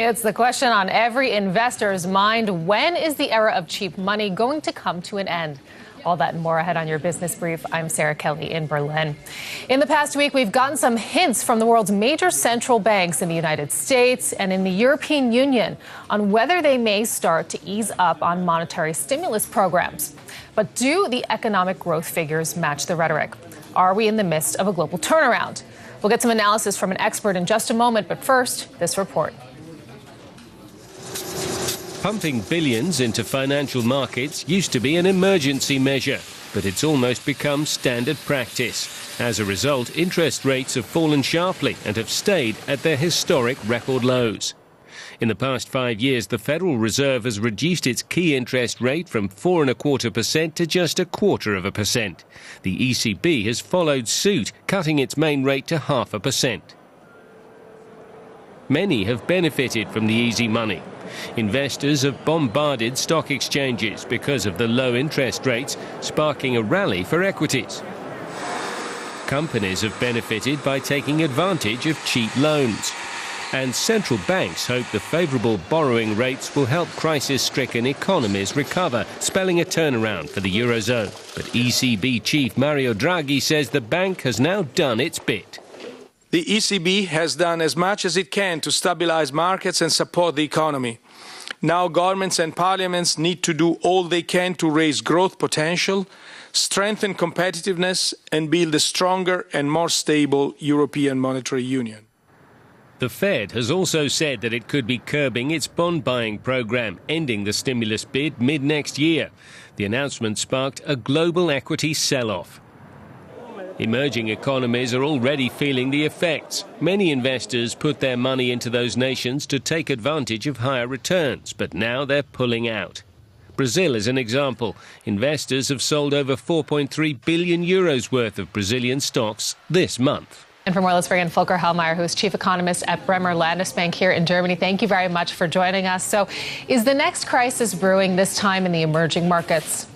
It's the question on every investor's mind. When is the era of cheap money going to come to an end? All that and more ahead on your business brief. I'm Sarah Kelly in Berlin. In the past week, we've gotten some hints from the world's major central banks in the United States and in the European Union on whether they may start to ease up on monetary stimulus programs. But do the economic growth figures match the rhetoric? Are we in the midst of a global turnaround? We'll get some analysis from an expert in just a moment, but first, this report. Pumping billions into financial markets used to be an emergency measure, but it's almost become standard practice. As a result, interest rates have fallen sharply and have stayed at their historic record lows. In the past 5 years, the Federal Reserve has reduced its key interest rate from 4.25% to just 0.25%. The ECB has followed suit, cutting its main rate to 0.5%. Many have benefited from the easy money. Investors have bombarded stock exchanges because of the low interest rates, sparking a rally for equities. Companies have benefited by taking advantage of cheap loans. And central banks hope the favourable borrowing rates will help crisis-stricken economies recover, spelling a turnaround for the Eurozone. But ECB chief Mario Draghi says the bank has now done its bit. The ECB has done as much as it can to stabilise markets and support the economy. Now governments and parliaments need to do all they can to raise growth potential, strengthen competitiveness and build a stronger and more stable European monetary union. The Fed has also said that it could be curbing its bond buying program, ending the stimulus bid mid-next year. The announcement sparked a global equity sell-off. Emerging economies are already feeling the effects. Many investors put their money into those nations to take advantage of higher returns, but now they're pulling out. Brazil is an example. Investors have sold over 4.3 billion euros worth of Brazilian stocks this month. And for more, let's bring in Volker Hellmeier, who's chief economist at Bremer Landesbank here in Germany. Thank you very much for joining us. So is the next crisis brewing, this time in the emerging markets?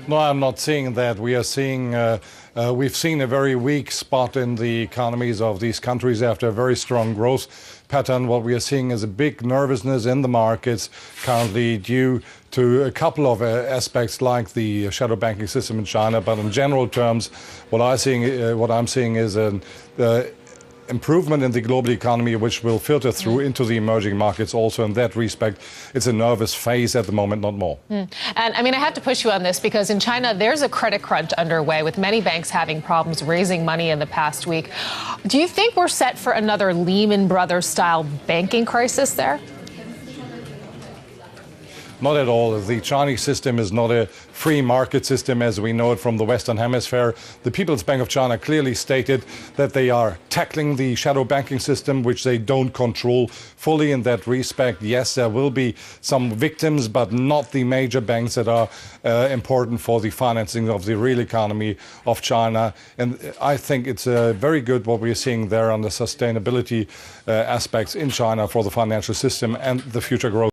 No, I'm not seeing that. We've seen a very weak spot in the economies of these countries after a very strong growth pattern. What we are seeing is a big nervousness in the markets currently due to a couple of aspects like the shadow banking system in China. But in general terms, what I'm seeing is an improvement in the global economy, which will filter through into the emerging markets also. In that respect, it's a nervous phase at the moment, not more. And I mean, I have to push you on this because in China, there's a credit crunch underway with many banks having problems raising money in the past week. Do you think we're set for another Lehman Brothers style banking crisis there? Not at all. The Chinese system is not a free market system as we know it from the Western Hemisphere. The People's Bank of China clearly stated that they are tackling the shadow banking system, which they don't control fully in that respect. Yes, there will be some victims, but not the major banks that are important for the financing of the real economy of China. And I think it's very good what we're seeing there on the sustainability aspects in China for the financial system and the future growth.